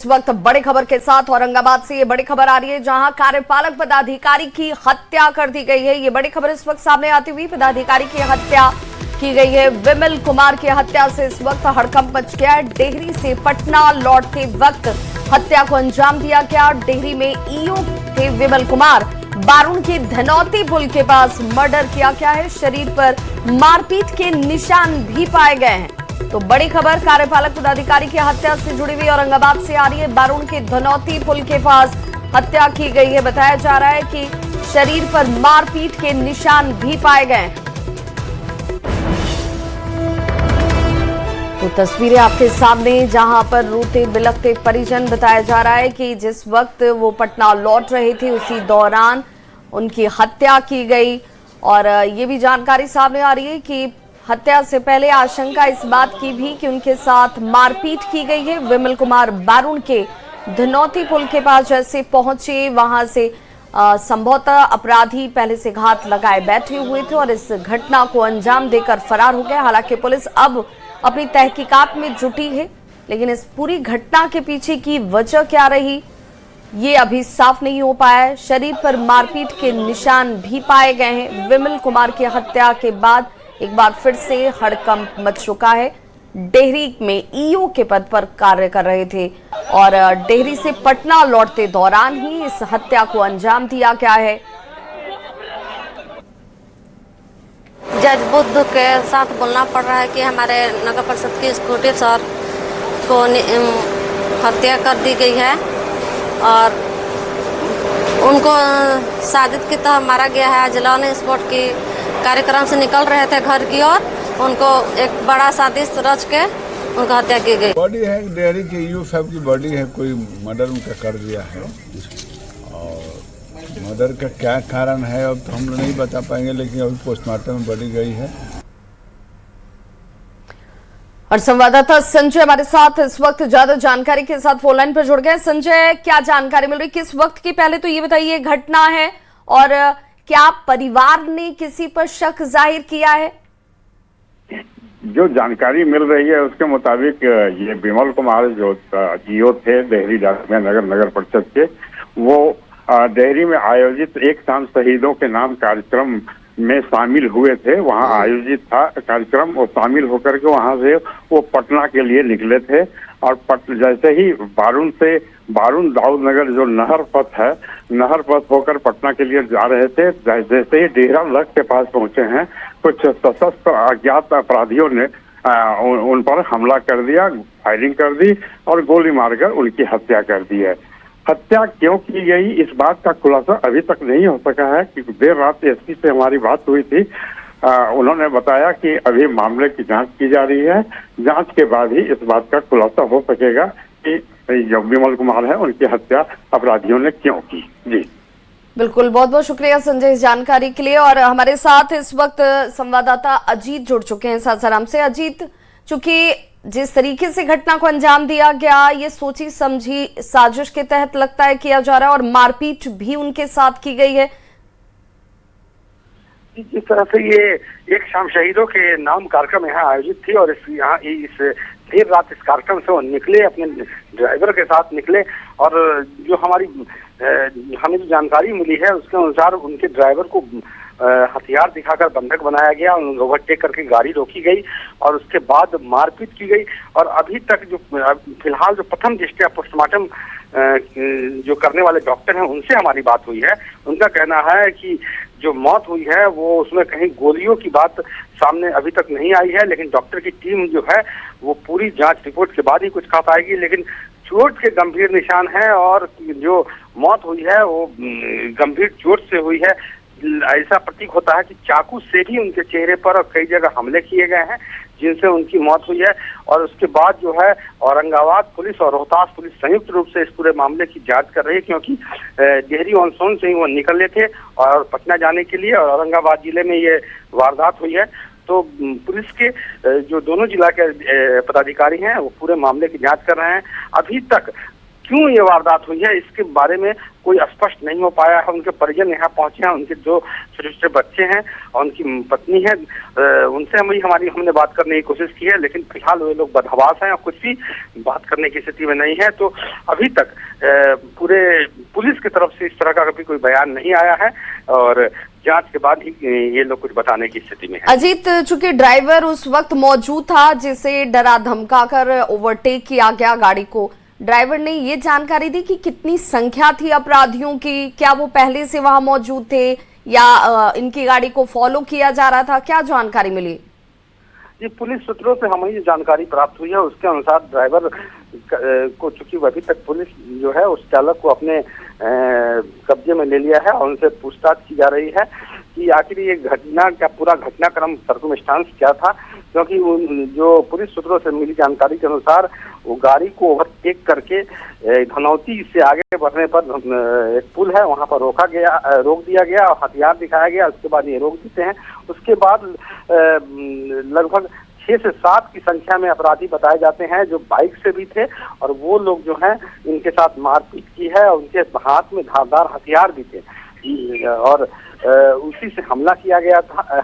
इस वक्त बड़ी खबर के साथ औरंगाबाद से ये बड़ी खबर आ रही है, जहां कार्यपालक पदाधिकारी की हत्या कर दी गई है। ये बड़ी खबर इस वक्त सामने आती हुई पदाधिकारी की हत्या की गई है। विमल कुमार की हत्या से इस वक्त हड़कंप मच गया है। डेहरी से पटना लौटते वक्त हत्या को अंजाम दिया गया। डेहरी में ईओ थे विमल कुमार। बारून के धनौती पुल के पास मर्डर किया गया है। शरीर पर मारपीट के निशान भी पाए गए हैं। तो बड़ी खबर कार्यपालक पदाधिकारी की हत्या से जुड़ी हुई औरंगाबाद से आ रही है। बारून के धनौती पुल के पास हत्या की गई है। बताया जा रहा है कि शरीर पर मारपीट के निशान भी पाए गए हैं। तो तस्वीरें आपके सामने, जहां पर रोते बिलखते परिजन। बताया जा रहा है कि जिस वक्त वो पटना लौट रहे थे उसी दौरान उनकी हत्या की गई। और ये भी जानकारी सामने आ रही है कि हत्या से पहले आशंका इस बात की भी कि उनके साथ मारपीट की गई है। विमल कुमार बारून के धनौती पुल के पास जैसे पहुंचे, वहां से संभवतः अपराधी पहले से घात लगाए बैठे हुए थे और इस घटना को अंजाम देकर फरार हो गए। हालांकि पुलिस अब अपनी तहकीकात में जुटी है, लेकिन इस पूरी घटना के पीछे की वजह क्या रही ये अभी साफ नहीं हो पाया है। शरीर पर मारपीट के निशान भी पाए गए हैं। विमल कुमार की हत्या के बाद एक बार फिर से हड़कंप मच चुका है। डेहरी में ईओ के पद पर कार्य कर रहे थे और डेहरी से पटना लौटते दौरान ही इस हत्या को अंजाम दिया गया है। जज बुद्ध के साथ बोलना पड़ रहा है कि हमारे नगर परिषद के स्कूटी सर को हत्या कर दी गई है और उनको साजिश की तरह मारा गया है। आज लॉन स्पॉट की कार्यक्रम से निकल रहे थे घर की ओर, उनको एक बड़ा साजिश रच के उनका हत्या की गई। बॉडी है डेयरी के ईओ साहब की बॉडी है, कोई मर्डर उनका कर दिया है और मर्डर का क्या कारण है अब तो हम लोग नहीं बता पाएंगे, लेकिन अभी पोस्टमार्टम में बॉडी गई है। और संवाददाता संजय हमारे साथ इस वक्त ज्यादा जानकारी के साथ फोन लाइन पर जुड़ गए। संजय, क्या जानकारी मिल रही, किस वक्त की पहले तो ये बताइए घटना है और क्या परिवार ने किसी पर शक जाहिर किया है? जो जानकारी मिल रही है उसके मुताबिक ये विमल कुमार जो ईओ थे डेहरी नगर परिषद के, वो डेहरी में आयोजित एक शाम शहीदों के नाम कार्यक्रम में शामिल हुए थे। वहां आयोजित था कार्यक्रम, वो शामिल होकर के वहां से वो पटना के लिए निकले थे और जैसे ही बारून दाऊद नगर जो नहर पथ है, नहर पथ होकर पटना के लिए जा रहे थे। जैसे ही डेहरा लग के पास पहुंचे हैं, कुछ सशस्त्र अज्ञात अपराधियों ने उन पर हमला कर दिया, फायरिंग कर दी और गोली मारकर उनकी हत्या कर दी है। हत्या क्यों की गई इस बात का खुलासा अभी तक नहीं हो सका है, क्योंकि देर रात एसपी से हमारी बात हुई थी। उन्होंने बताया कि अभी मामले की जांच की जा रही है, जांच के बाद ही इस बात का खुलासा हो सकेगा कि जो विमल कुमार है उनकी हत्या अपराधियों ने क्यों की। जी बिल्कुल, बहुत बहुत शुक्रिया संजय इस जानकारी के लिए। और हमारे साथ इस वक्त संवाददाता अजीत जुड़ चुके हैं सासाराम से। अजीत, चूंकि जिस तरीके से घटना को अंजाम दिया गया ये सोची समझी साजिश के तहत लगता है किया जा रहा है और मारपीट भी उनके साथ की गई है। जिस तरह से ये एक शाम शहीदों के नाम कार्यक्रम यहाँ आयोजित थी और इस देर रात इस कार्यक्रम से वो निकले, अपने ड्राइवर के साथ निकले और जो हमें जो जानकारी मिली है उसके अनुसार उनके ड्राइवर को हथियार दिखाकर बंधक बनाया गया, ओवरटेक करके गाड़ी रोकी गई और उसके बाद मारपीट की गई। और अभी तक जो फिलहाल जो प्रथम दृष्टया पोस्टमार्टम जो करने वाले डॉक्टर हैं उनसे हमारी बात हुई है। उनका कहना है कि जो मौत हुई है वो उसमें कहीं गोलियों की बात सामने अभी तक नहीं आई है, लेकिन डॉक्टर की टीम जो है वो पूरी जांच रिपोर्ट के बाद ही कुछ कह पाएगी। लेकिन चोट के गंभीर निशान है और जो मौत हुई है वो गंभीर चोट से हुई है। ऐसा प्रतीक होता है कि चाकू से भी उनके चेहरे पर और कई जगह हमले किए गए हैं जिनसे उनकी मौत हुई है। और उसके बाद जो है औरंगाबाद पुलिस और रोहतास पुलिस संयुक्त रूप से इस पूरे मामले की जांच कर रही है, क्योंकि डेहरी ऑन सोन से ही वो निकले थे और पटना जाने के लिए और औरंगाबाद जिले में ये वारदात हुई है। तो पुलिस के जो दोनों जिला के पदाधिकारी हैं वो पूरे मामले की जांच कर रहे हैं। अभी तक क्यों ये वारदात हुई है इसके बारे में कोई स्पष्ट नहीं हो पाया है। उनके परिजन यहाँ पहुंचे हैं, उनके जो छोटे छोटे बच्चे हैं और उनकी पत्नी है, उनसे हमने बात करने की कोशिश की है, लेकिन फिलहाल वे लोग बदहवास हैं और कुछ भी बात करने की स्थिति में नहीं है। तो अभी तक पूरे पुलिस की तरफ से इस तरह का कभी कोई बयान नहीं आया है और जांच के बाद ही ये लोग कुछ बताने की स्थिति में है। अजीत, चूंकि ड्राइवर उस वक्त मौजूद था जिसे डरा धमकाकर ओवरटेक किया गया गाड़ी को, ड्राइवर ने ये जानकारी दी कि कितनी संख्या थी अपराधियों की, क्या वो पहले से वहां मौजूद थे या इनकी गाड़ी को फॉलो किया जा रहा था, क्या जानकारी मिली? जी, पुलिस सूत्रों से हमें जो जानकारी प्राप्त हुई है उसके अनुसार ड्राइवर को, चूंकि अभी तक पुलिस जो है उस चालक को अपने कब्जे में ले लिया है और उनसे पूछताछ की जा रही है कि आखिर ये घटना क्या, पूरा घटनाक्रम सर्कमस्टांस क्या था, क्योंकि जो पुलिस सूत्रों से मिली जानकारी के अनुसार वो गाड़ी को ओवरटेक करके धनौती से आगे बढ़ने पर एक पुल है वहां पर रोक दिया गया और हथियार दिखाया गया। उसके बाद ये रोक देते हैं। उसके बाद लगभग 6 से 7 की संख्या में अपराधी बताए जाते हैं जो बाइक से भी थे और वो लोग जो हैं इनके साथ मारपीट की है और उनके हाथ में धारदार हथियार भी थे और उसी से हमला किया गया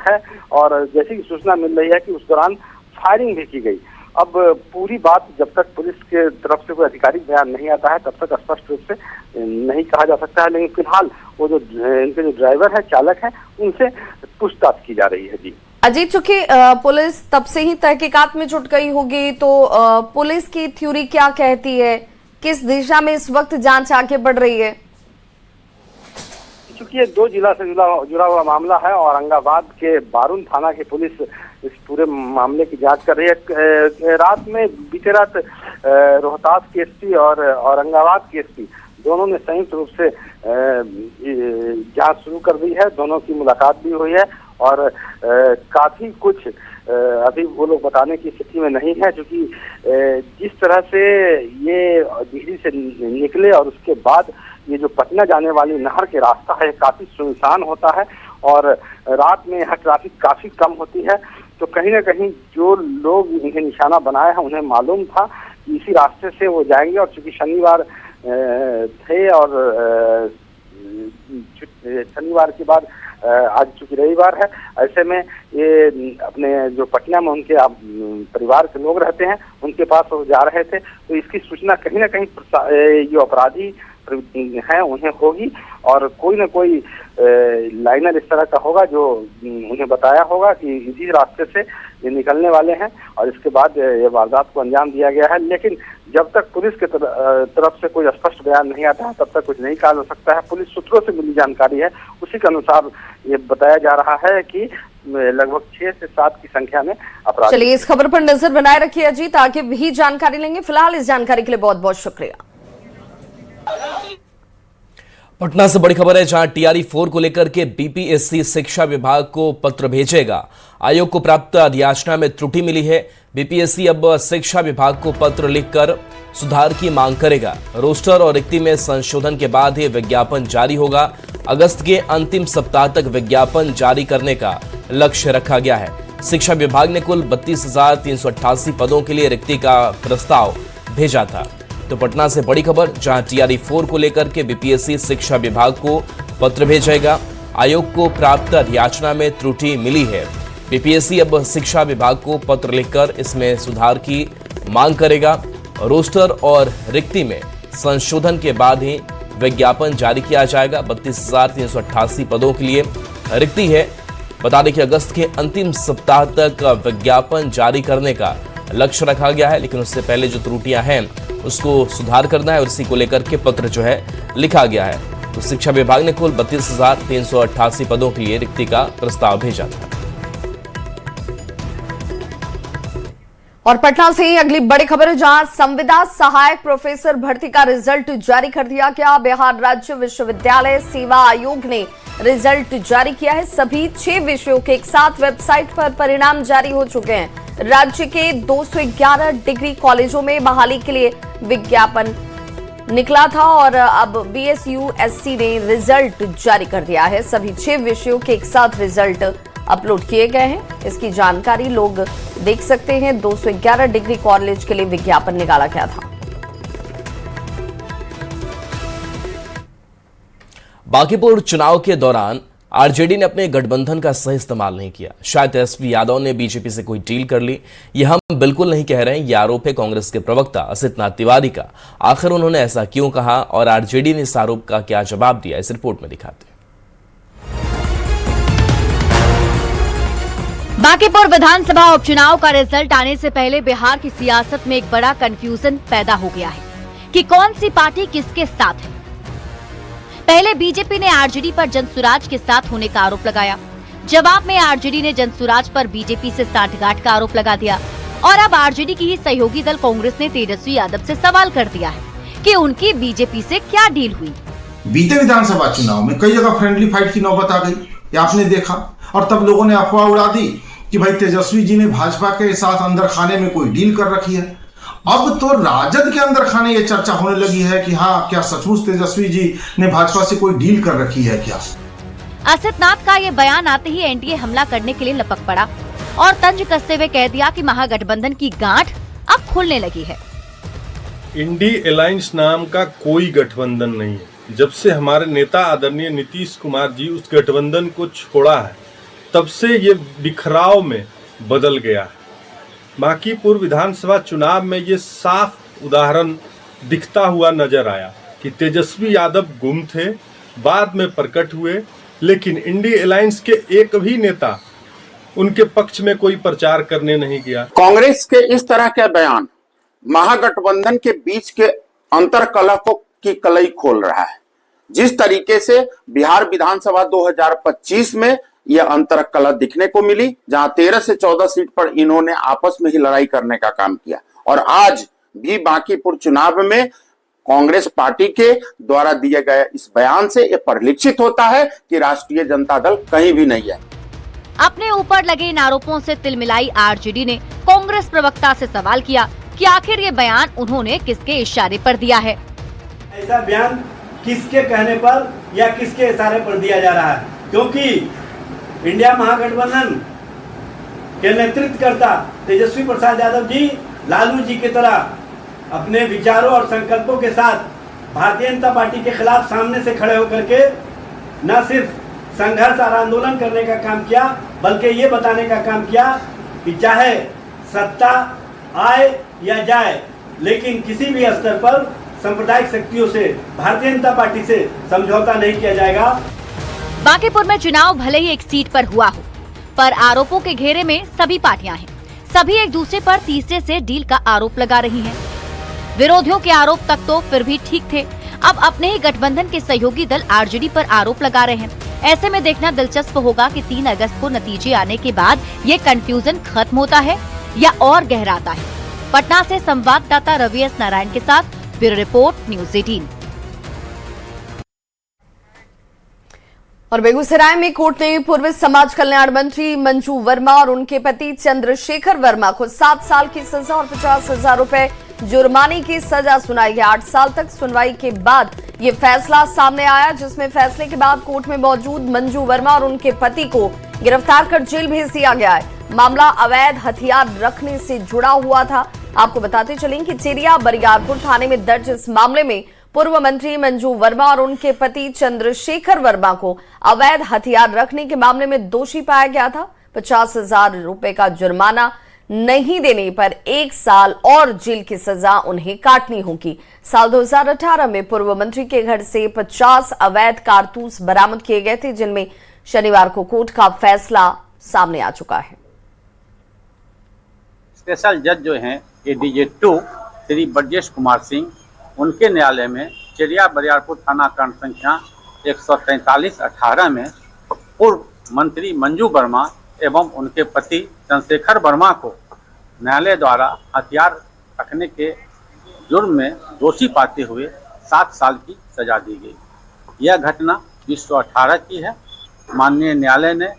है। और जैसी की सूचना मिल रही है कि उस दौरान फायरिंग भी की गई। अब पूरी बात जब तक पुलिस के तरफ से कोई आधिकारिक बयान नहीं आता है तब तक स्पष्ट रूप से नहीं कहा जा सकता है, लेकिन फिलहाल वो जो इनके जो ड्राइवर है, चालक है, उनसे पूछताछ की जा रही है। जी अजीत, चूंकि पुलिस तब से ही तहकीकात में जुट गई होगी, तो पुलिस की थ्योरी क्या कहती है, किस दिशा में इस वक्त जांच आगे बढ़ रही है? चूंकि ये 2 जिला से जुड़ा हुआ मामला है, औरंगाबाद के बारून थाना की पुलिस इस पूरे मामले की जांच कर रही है। रात में बीते रात रोहतास की एसपी और औरंगाबाद की एसपी दोनों ने संयुक्त रूप से जांच शुरू कर दी है। दोनों की मुलाकात भी हुई है और काफी कुछ अभी वो लोग बताने की स्थिति में नहीं है, क्योंकि जिस तरह से ये दिल्ली से निकले और उसके बाद ये जो पटना जाने वाली नहर के रास्ता है काफी सुनसान होता है और रात में यहाँ ट्रैफिक काफी कम होती है। तो कहीं ना कहीं जो लोग इन्हें निशाना बनाए हैं उन्हें मालूम था कि इसी रास्ते से वो जाएंगे और चूंकि शनिवार थे और शनिवार के बाद आज चूंकि रविवार है, ऐसे में ये अपने जो पटना में उनके परिवार के लोग रहते हैं उनके पास वो जा रहे थे। तो इसकी सूचना कहीं ना कहीं जो अपराधी हैं उन्हें होगी और कोई ना कोई लाइनर इस तरह का होगा जो उन्हें बताया होगा कि इसी रास्ते से ये निकलने वाले हैं और इसके बाद ये वारदात को अंजाम दिया गया है। लेकिन जब तक पुलिस के तरफ से कोई स्पष्ट बयान नहीं आता है तब तक कुछ नहीं कहा जा सकता है। पुलिस सूत्रों से मिली जानकारी है उसी के अनुसार ये बताया जा रहा है कि लगभग 6 से 7 की संख्या में अपराध। चलिए, इस खबर पर नजर बनाए रखिए अजीत, आगे भी जानकारी लेंगे। फिलहाल इस जानकारी के लिए बहुत बहुत शुक्रिया। पटना से बड़ी खबर है, जहां टीआरई 4 को लेकर के बीपीएससी शिक्षा विभाग को पत्र भेजेगा। आयोग को प्राप्त अधियाचना में त्रुटि मिली है। बीपीएससी अब शिक्षा विभाग को पत्र लिखकर सुधार की मांग करेगा। रोस्टर और रिक्ति में संशोधन के बाद ही विज्ञापन जारी होगा। अगस्त के अंतिम सप्ताह तक विज्ञापन जारी करने का लक्ष्य रखा गया है। शिक्षा विभाग ने कुल 32,388 पदों के लिए रिक्ति का प्रस्ताव भेजा था। तो पटना से बड़ी खबर, जहां टीआरई 4 को लेकर के बीपीएससी शिक्षा विभाग को पत्र भेजेगा। आयोग को प्राप्त अधियाचना में त्रुटि मिली है। बीपीएससी अब शिक्षा विभाग को पत्र लिखकर इसमें सुधार की मांग करेगा। रोस्टर और रिक्ति में संशोधन के बाद ही विज्ञापन जारी किया जाएगा। 32,388 पदों के लिए रिक्ति है। बता दें कि अगस्त के अंतिम सप्ताह तक विज्ञापन जारी करने का लक्ष्य रखा गया है, लेकिन उससे पहले जो त्रुटियां हैं उसको सुधार करना है और इसी को लेकर के पत्र जो है लिखा गया है। तो शिक्षा विभाग ने कुल 32,388 पदों के लिए रिक्ति का प्रस्ताव भेजा था। और पटना से ही अगली बड़ी खबर है, जहां संविदा सहायक प्रोफेसर भर्ती का रिजल्ट जारी कर दिया गया। बिहार राज्य विश्वविद्यालय सेवा आयोग ने रिजल्ट जारी किया है। सभी 6 विषयों के एक साथ वेबसाइट पर परिणाम जारी हो चुके हैं। राज्य के 211 डिग्री कॉलेजों में बहाली के लिए विज्ञापन निकला था और अब BSU-SC ने रिजल्ट जारी कर दिया है। सभी 6 विषयों के एक साथ रिजल्ट अपलोड किए गए हैं। इसकी जानकारी लोग देख सकते हैं। 211 डिग्री कॉलेज के लिए विज्ञापन निकाला गया था। बांकीपुर चुनाव के दौरान आरजेडी ने अपने गठबंधन का सही इस्तेमाल नहीं किया। शायद एसपी यादव ने बीजेपी से कोई डील कर ली, यह हम बिल्कुल नहीं कह रहे हैं। यह आरोप है कांग्रेस के प्रवक्ता असित नाथ तिवारी का। आखिर उन्होंने ऐसा क्यों कहा और आरजेडी ने इस आरोप का क्या जवाब दिया, इस रिपोर्ट में दिखाते हैं। बांकीपुर विधानसभा उपचुनाव का रिजल्ट आने से पहले बिहार की सियासत में एक बड़ा कंफ्यूजन पैदा हो गया है कि कौन सी पार्टी किसके साथ है। पहले बीजेपी ने आरजेडी पर जनसुराज के साथ होने का आरोप लगाया। जवाब में आरजेडी ने जनसुराज पर बीजेपी से सांठगांठ का आरोप लगा दिया और अब आरजेडी की ही सहयोगी दल कांग्रेस ने तेजस्वी यादव से सवाल कर दिया है कि उनकी बीजेपी से क्या डील हुई। बीते विधानसभा चुनाव में कई जगह फ्रेंडली फाइट की नौबत आ गई, ये आपने देखा, और तब लोगों ने अफवाह उड़ा दी कि भाई तेजस्वी जी ने भाजपा के साथ अंदर खाने में कोई डील कर रखी है। अब तो राजद के अंदर खाने ये चर्चा होने लगी है कि हाँ, क्या सचमुच तेजस्वी जी ने भाजपा से कोई डील कर रखी है क्या। असित नाथ का ये बयान आते ही एनडीए हमला करने के लिए लपक पड़ा और तंज कसते हुए कह दिया कि महागठबंधन की गांठ अब खुलने लगी है। इंडी अलायंस नाम का कोई गठबंधन नहीं है। जब से हमारे नेता आदरणीय नीतीश कुमार जी उस गठबंधन को छोड़ा है, तब से ये बिखराव में बदल गया है। बांकीपुर विधानसभा चुनाव में ये साफ उदाहरण दिखता हुआ नजर आया कि तेजस्वी यादव गुम थे, बाद में प्रकट हुए, लेकिन इंडी अलायंस के एक भी नेता उनके पक्ष में कोई प्रचार करने नहीं गया। कांग्रेस के इस तरह के बयान महागठबंधन के बीच के अंतर्कलह की कलई खोल रहा है। जिस तरीके से बिहार विधानसभा 2025 में यह अंतर्कलह दिखने को मिली, जहां 13 से 14 सीट पर इन्होंने आपस में ही लड़ाई करने का काम किया, और आज भी बांकीपुर चुनाव में कांग्रेस पार्टी के द्वारा दिए गए इस बयान से यह परिलक्षित होता है कि राष्ट्रीय जनता दल कहीं भी नहीं है। अपने ऊपर लगे इन आरोपों से तिलमिलाई आरजेडी ने कांग्रेस प्रवक्ता से सवाल किया कि आखिर ये बयान उन्होंने किसके इशारे पर दिया है। ऐसा बयान किसके कहने पर या किसके इशारे पर दिया जा रहा है, क्योंकि इंडिया महागठबंधन के नेतृत्वकर्ता तेजस्वी प्रसाद यादव जी लालू जी की तरह अपने विचारों और संकल्पों के साथ भारतीय जनता पार्टी के खिलाफ सामने से खड़े होकर के न सिर्फ संघर्ष और आंदोलन करने का काम किया, बल्कि ये बताने का काम किया कि चाहे सत्ता आए या जाए, लेकिन किसी भी स्तर पर सांप्रदायिक शक्तियों से भारतीय जनता पार्टी से समझौता नहीं किया जाएगा। बांकीपुर में चुनाव भले ही एक सीट पर हुआ हो, पर आरोपों के घेरे में सभी पार्टियां हैं। सभी एक दूसरे पर तीसरे से डील का आरोप लगा रही हैं। विरोधियों के आरोप तक तो फिर भी ठीक थे, अब अपने ही गठबंधन के सहयोगी दल आरजेडी पर आरोप लगा रहे हैं। ऐसे में देखना दिलचस्प होगा कि 3 अगस्त को नतीजे आने के बाद ये कंफ्यूजन खत्म होता है या और गहराता है। पटना से संवाददाता रवि एस नारायण के साथ ब्यूरो रिपोर्ट, न्यूज़ 18। और बेगूसराय में कोर्ट ने पूर्व समाज कल्याण मंत्री मंजू वर्मा और उनके पति चंद्रशेखर वर्मा को 7 साल की सजा और 50,000 रुपए जुर्माने की सजा सुनाई है। 8 साल तक सुनवाई के बाद ये फैसला सामने आया, जिसमें फैसले के बाद कोर्ट में मौजूद मंजू वर्मा और उनके पति को गिरफ्तार कर जेल भेज दिया गया है। मामला अवैध हथियार रखने से जुड़ा हुआ था। आपको बताते चलें कि चेरिया बरियारपुर थाने में दर्ज इस मामले में पूर्व मंत्री मंजू वर्मा और उनके पति चंद्रशेखर वर्मा को अवैध हथियार रखने के मामले में दोषी पाया गया था। 50,000 रुपए का जुर्माना नहीं देने पर 1 साल और जेल की सजा उन्हें काटनी होगी। साल 2018 में पूर्व मंत्री के घर से 50 अवैध कारतूस बरामद किए गए थे, जिनमें शनिवार को कोर्ट का फैसला सामने आ चुका है। स्पेशल जज जो हैं एडीजे 2 श्री ब्रजेश कुमार सिंह, उनके न्यायालय में चेरिया बरियारपुर थाना कांड संख्या 143/18 में पूर्व मंत्री मंजू वर्मा एवं उनके पति चंद्रशेखर वर्मा को न्यायालय द्वारा हथियार रखने के जुर्म में दोषी पाते हुए 7 साल की सजा दी गई। यह घटना 2018 की है। माननीय न्यायालय ने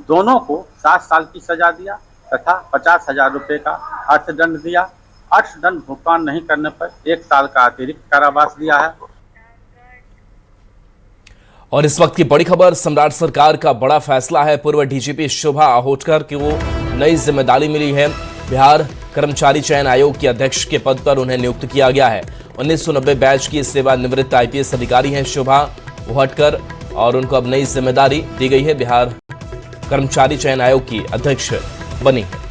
दोनों को 7 साल की सजा दिया तथा 50,000 रुपये का अर्थदंड दिया। अर्थदंड भुगतान नहीं करने पर 1 साल का अतिरिक्त कारावास दिया है। और इस वक्त की बड़ी खबर, सम्राट सरकार का बड़ा फैसला है। पूर्व डीजीपी शोभा आहोटकर को नई जिम्मेदारी मिली है। बिहार कर्मचारी चयन आयोग के अध्यक्ष के पद पर उन्हें नियुक्त किया गया है। 1990 बैच की सेवानिवृत्त आईपीएस अधिकारी हैं शोभा आहोटकर। और उनको अब नई जिम्मेदारी दी गई है। बिहार कर्मचारी चयन आयोग की अध्यक्ष बनी है।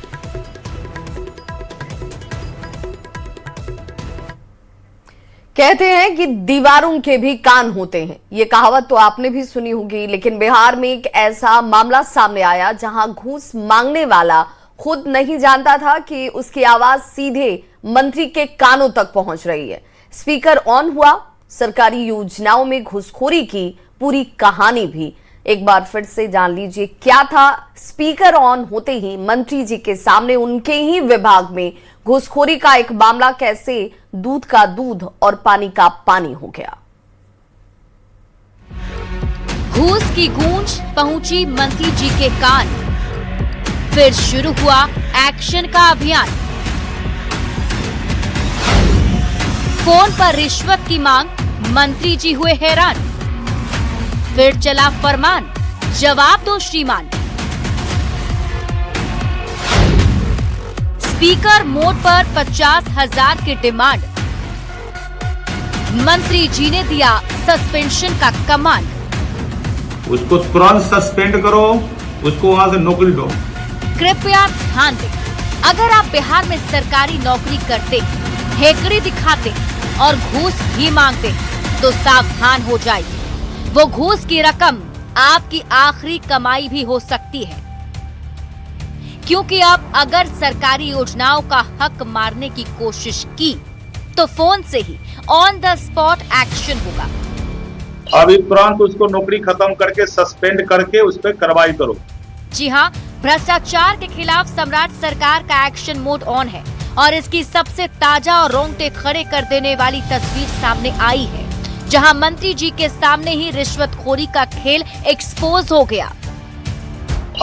कहते हैं कि दीवारों के भी कान होते हैं, ये कहावत तो आपने भी सुनी होगी। लेकिन बिहार में एक ऐसा मामला सामने आया जहां घूस मांगने वाला खुद नहीं जानता था कि उसकी आवाज सीधे मंत्री के कानों तक पहुंच रही है। स्पीकर ऑन हुआ, सरकारी योजनाओं में घूसखोरी की पूरी कहानी भी एक बार फिर से जान लीजिए क्या था। स्पीकर ऑन होते ही मंत्री जी के सामने उनके ही विभाग में घूसखोरी का एक मामला कैसे दूध का दूध और पानी का पानी हो गया। घूस की गूंज पहुंची मंत्री जी के कान, फिर शुरू हुआ एक्शन का अभियान। फोन पर रिश्वत की मांग, मंत्री जी हुए हैरान। फिर चला फरमान, जवाब दो श्रीमान। स्पीकर मोड पर 50,000 की डिमांड, मंत्री जी ने दिया सस्पेंशन का कमांड। उसको तुरंत सस्पेंड करो, उसको वहां से नौकरी दो। कृपया ध्यान दें, अगर आप बिहार में सरकारी नौकरी करते, हेकड़ी दिखाते और घूस भी मांगते तो सावधान हो जाइए। वो घूस की रकम आपकी आखिरी कमाई भी हो सकती है, क्योंकि अब अगर सरकारी योजनाओं का हक मारने की कोशिश की तो फोन से ही ऑन द स्पॉट एक्शन होगा। अभी तुरंत उसको नौकरी खत्म करके सस्पेंड करके उस पर कार्रवाई करो। जी हाँ, भ्रष्टाचार के खिलाफ सम्राट सरकार का एक्शन मोड ऑन है और इसकी सबसे ताजा और रोंगटे खड़े कर देने वाली तस्वीर सामने आई है, जहां मंत्री जी के सामने ही रिश्वतखोरी का खेल एक्सपोज हो गया।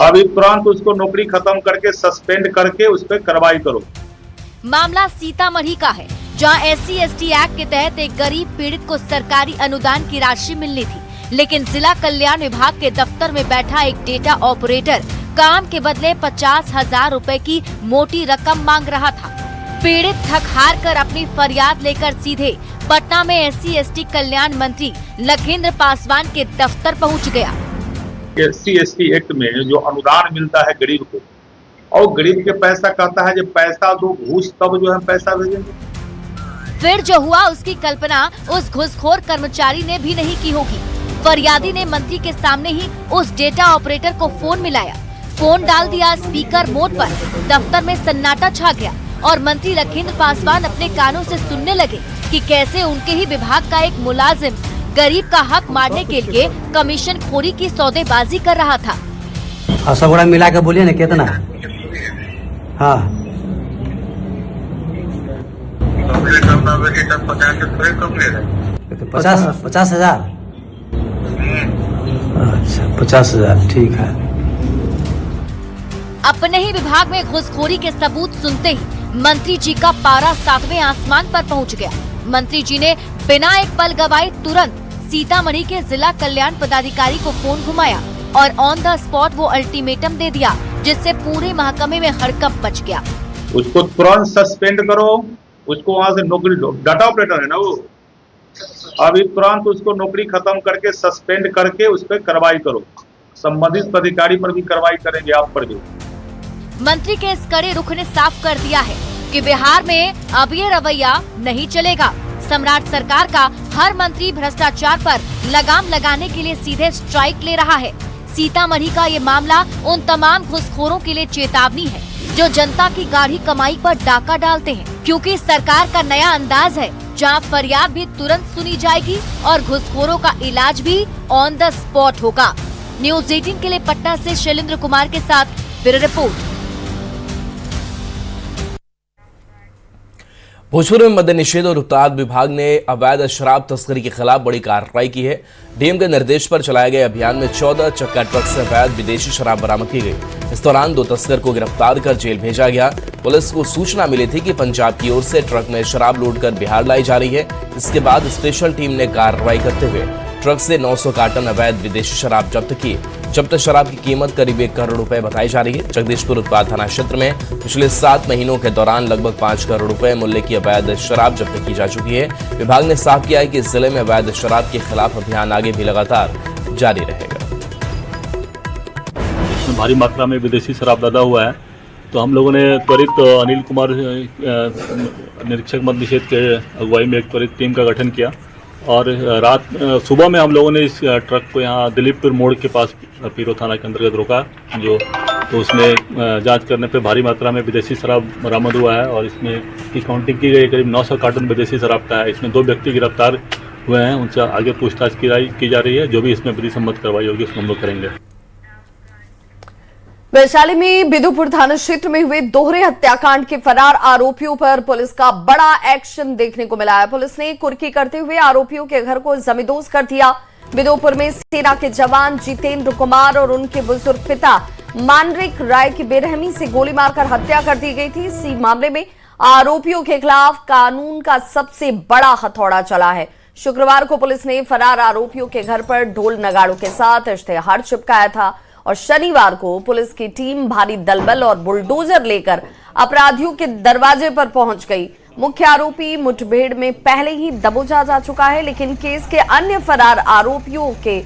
अभी तुरंत उसको नौकरी खत्म करके सस्पेंड करके उस पर कार्रवाई करो। मामला सीतामढ़ी का है, जहां SC/ST एक्ट के तहत एक गरीब पीड़ित को सरकारी अनुदान की राशि मिलनी थी, लेकिन जिला कल्याण विभाग के दफ्तर में बैठा एक डेटा ऑपरेटर काम के बदले 50,000 रुपए की मोटी रकम मांग रहा था। पीड़ित थक हार कर अपनी फरियाद लेकर सीधे पटना में SC/ST कल्याण मंत्री लखींद्र पासवान के दफ्तर पहुंच गया। SC/ST एक्ट में जो अनुदान मिलता है गरीब को, और गरीब के पैसा कहता है जब पैसा दो घूस तब जो है पैसा भेजेंगे। फिर जो हुआ उसकी कल्पना उस घूसखोर कर्मचारी ने भी नहीं की होगी। फरियादी ने मंत्री के सामने ही उस डेटा ऑपरेटर को फोन मिलाया, फोन डाल दिया स्पीकर मोड पर। दफ्तर में सन्नाटा छा गया और मंत्री लखींद्र पासवान अपने कानों से सुनने लगे कि कैसे उनके ही विभाग का एक मुलाजिम गरीब का हक मारने के लिए कमीशन खोरी की सौदेबाजी कर रहा था। सब मिला के बोलिए ना कितना? हाँ 50,000। अच्छा 50,000 ठीक है। अपने ही विभाग में घूसखोरी के सबूत सुनते ही मंत्री जी का पारा 7वें आसमान पर पहुंच गया। मंत्री जी ने बिना एक पल गवाए तुरंत सीतामढ़ी के जिला कल्याण पदाधिकारी को फोन घुमाया और ऑन द स्पॉट वो अल्टीमेटम दे दिया, जिससे पूरे महकमे में हड़कंप मच गया। उसको तुरंत सस्पेंड करो, उसको वहां से नौकरी दो। डाटा ऑपरेटर है ना वो, अभी तुरंत उसको नौकरी खत्म करके सस्पेंड करके उस पर कार्रवाई करो। संबंधित अधिकारी पर भी कार्रवाई करेंगे, आप पर भी। मंत्री के इस कड़े रुख ने साफ कर दिया है कि बिहार में अब ये रवैया नहीं चलेगा। सम्राट सरकार का हर मंत्री भ्रष्टाचार पर लगाम लगाने के लिए सीधे स्ट्राइक ले रहा है। सीतामढ़ी का ये मामला उन तमाम घूसखोरों के लिए चेतावनी है जो जनता की गाढ़ी कमाई पर डाका डालते हैं, क्योंकि सरकार का नया अंदाज है जहां फरियाद भी तुरंत सुनी जाएगी और घूसखोरों का इलाज भी ऑन द स्पॉट होगा। न्यूज़ 18 के लिए पटना से शैलेंद्र कुमार के साथ ब्यूरो रिपोर्ट। भोजपुर में मद्य निषेध और उत्पाद विभाग ने अवैध शराब तस्करी के खिलाफ बड़ी कार्रवाई की है। डीएम के निर्देश पर चलाए गए अभियान में 14 चक्का ट्रक से अवैध विदेशी शराब बरामद की गई। इस दौरान 2 तस्कर को गिरफ्तार कर जेल भेजा गया। पुलिस को सूचना मिली थी कि पंजाब की ओर से ट्रक में शराब लोड कर बिहार लाई जा रही है। इसके बाद स्पेशल टीम ने कार्रवाई करते हुए ट्रक से 900 कार्टन अवैध विदेशी शराब जब्त की। जब्त शराब की कीमत करीब 1 करोड़ रुपए बताई जा रही है। जगदीशपुर उत्पाद थाना क्षेत्र में पिछले 7 महीनों के दौरान लगभग 5 करोड़ रुपए मूल्य की अवैध शराब जब्त की जा चुकी है। विभाग ने साफ किया है कि जिले में अवैध शराब के खिलाफ अभियान आगे भी लगातार जारी रहेगा। इसमें भारी मात्रा में विदेशी शराब लदा हुआ है, तो हम लोगों ने त्वरित अनिल कुमार निरीक्षक मद्य निषेध के अगुवाई में एक त्वरित टीम का गठन किया और सुबह में हम लोगों ने इस ट्रक को यहाँ दिलीपपुर मोड़ के पास पीरो थाना के अंतर्गत रोका, तो उसमें जांच करने पे भारी मात्रा में विदेशी शराब बरामद हुआ है और इसमें की काउंटिंग की गई, करीब 900 कार्टन विदेशी शराब का है। इसमें 2 व्यक्ति गिरफ्तार हुए हैं, उनसे आगे पूछताछ की जा रही है। जो भी इसमें विधि सम्मत कार्रवाई होगी उसको हम लोग करेंगे। वैशाली में बिदुपुर थाना क्षेत्र में हुए दोहरे हत्याकांड के फरार आरोपियों पर पुलिस का बड़ा एक्शन देखने को मिला है। पुलिस ने कुर्की करते हुए आरोपियों के घर को जमींदोज कर दिया। बिदुपुर में सेना के जवान जितेंद्र कुमार और उनके बुजुर्ग पिता मानरिक राय की बेरहमी से गोली मारकर हत्या कर दी गई थी। इसी मामले में आरोपियों के खिलाफ कानून का सबसे बड़ा हथौड़ा चला है। शुक्रवार को पुलिस ने फरार आरोपियों के घर पर ढोल नगाड़ों के साथ इश्तेहार चिपकाया था और शनिवार को पुलिस की टीम भारी दलबल और बुलडोजर लेकर अपराधियों के दरवाजे पर पहुंच गई। मुख्य आरोपी मुठभेड़ में पहले ही दबोचा जा चुका है, लेकिन केस के अन्य फरार आरोपियों के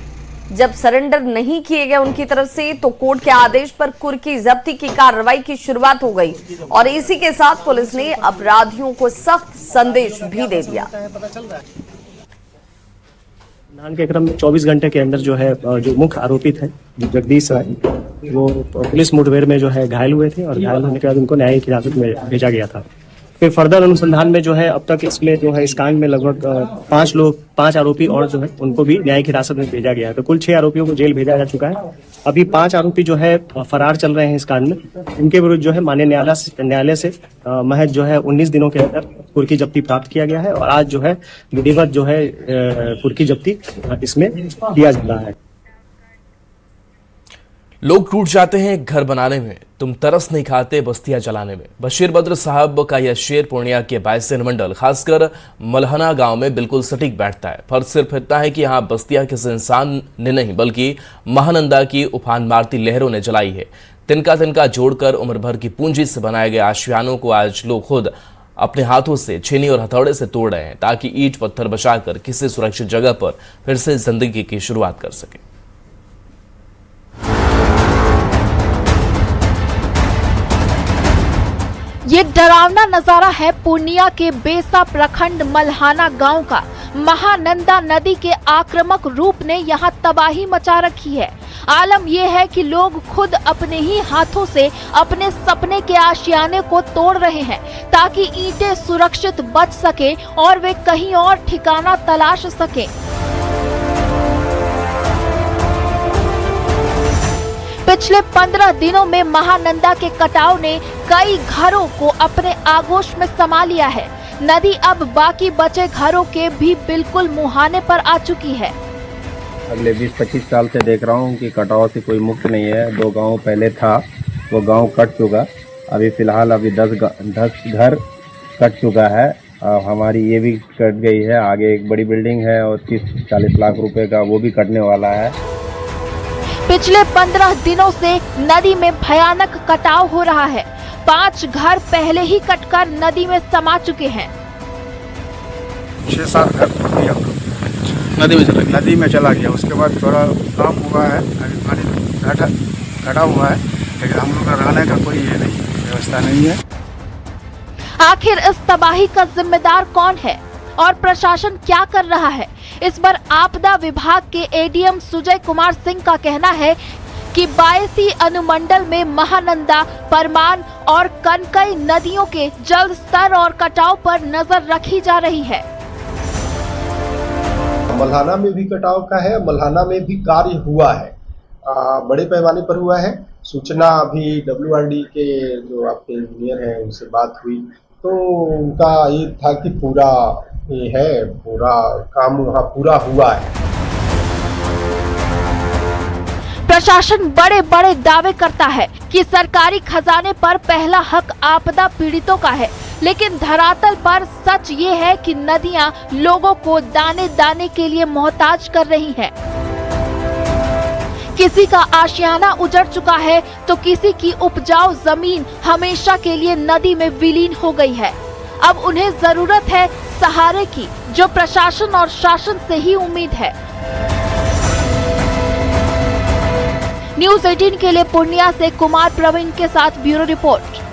जब सरेंडर नहीं किए गए उनकी तरफ से, तो कोर्ट के आदेश पर कुर्की जब्ती की कार्रवाई की शुरुआत हो गई और इसी के साथ पुलिस ने अपराधियों को सख्त संदेश भी दे दिया। संधान के क्रम में 24 घंटे के अंदर जो है जो मुख्य आरोपी थे जगदीश राय, वो पुलिस मुठभेड़ में जो है घायल हुए थे और घायल होने के बाद उनको न्यायिक हिरासत में भेजा गया था। फिर फर्दर अनुसंधान में जो है अब तक इसमें जो है इस कांड में लगभग 5 आरोपी और जो है उनको भी न्यायिक हिरासत में भेजा गया है। तो कुल 6 आरोपियों को जेल भेजा जा चुका है। अभी 5 आरोपी जो है फरार चल रहे हैं इस कांड में। इनके विरुद्ध जो है माननीय न्यायालय से महज जो है 19 दिनों के अंदर कुर्की जब्ती प्राप्त किया गया है और आज जो है विधिवत जो है कुर्की जब्ती इसमें किया जा रहा है। लोग टूट जाते हैं घर बनाने में, तुम तरस नहीं खाते बस्तियां जलाने में। बशीर बद्र साहब का यह शेर पूर्णिया के बायसेन मंडल खासकर मलहना गांव में बिल्कुल सटीक बैठता है। फर्क सिर्फ इतना है कि यहाँ बस्तियां किसी इंसान ने नहीं बल्कि महानंदा की उफान मारती लहरों ने जलाई है। तिनका तिनका जोड़कर उम्र भर की पूंजी से बनाए गए आशियानों को आज लोग खुद अपने हाथों से छेनी और हथौड़े से तोड़ रहे हैं ताकि ईंट पत्थर बचाकर किसी सुरक्षित जगह पर फिर से जिंदगी की शुरुआत कर सके। ये डरावना नजारा है पूर्णिया के बेसा प्रखंड मलहाना गांव का। महानंदा नदी के आक्रामक रूप ने यहां तबाही मचा रखी है। आलम यह है कि लोग खुद अपने ही हाथों से अपने सपने के आशियाने को तोड़ रहे हैं ताकि ईंटें सुरक्षित बच सके और वे कहीं और ठिकाना तलाश सके। पिछले 15 दिनों में महानंदा के कटाव ने कई घरों को अपने आगोश में समा लिया है। नदी अब बाकी बचे घरों के भी बिल्कुल मुहाने पर आ चुकी है। अगले 20-25 साल से देख रहा हूँ कि कटाव से कोई मुक्त नहीं है। 2 गांव पहले था, वो गांव कट चुका। अभी फिलहाल 10 घर कट चुका है। हमारी ये भी कट गई है। आगे एक बड़ी बिल्डिंग है और 30-40 लाख रुपए का वो भी कटने वाला है। पिछले 15 दिनों से नदी में भयानक कटाव हो रहा है। 5 घर पहले ही कटकर नदी में समा चुके हैं। 6-7 घर नदी में चला गया। उसके बाद थोड़ा काम हुआ है, अभी पानी घटा हुआ है, लेकिन हम लोग का रहने का कोई ये नहीं व्यवस्था नहीं है। आखिर इस तबाही का जिम्मेदार कौन है और प्रशासन क्या कर रहा है? इस पर आपदा विभाग के एडीएम सुजय कुमार सिंह का कहना है कि बायसी अनुमंडल में महानंदा, परमान और कनकई नदियों के जल स्तर और कटाव पर नजर रखी जा रही है। मल्हाना में भी कटाव का है, मल्हाना में भी कार्य हुआ है, बड़े पैमाने पर हुआ है। सूचना अभी WRD के जो आपके इंजीनियर हैं उनसे बात हुई तो उनका ये था कि पूरा काम वहाँ पूरा हुआ है। प्रशासन बड़े बड़े दावे करता है कि सरकारी खजाने पर पहला हक आपदा पीड़ितों का है, लेकिन धरातल पर सच ये है कि नदियां लोगों को दाने दाने के लिए मोहताज कर रही हैं। किसी का आशियाना उजड़ चुका है तो किसी की उपजाऊ जमीन हमेशा के लिए नदी में विलीन हो गई है। अब उन्हें जरूरत है सहारे की, जो प्रशासन और शासन से ही उम्मीद है। न्यूज 18 के लिए पूर्णिया से कुमार प्रवीण के साथ ब्यूरो रिपोर्ट।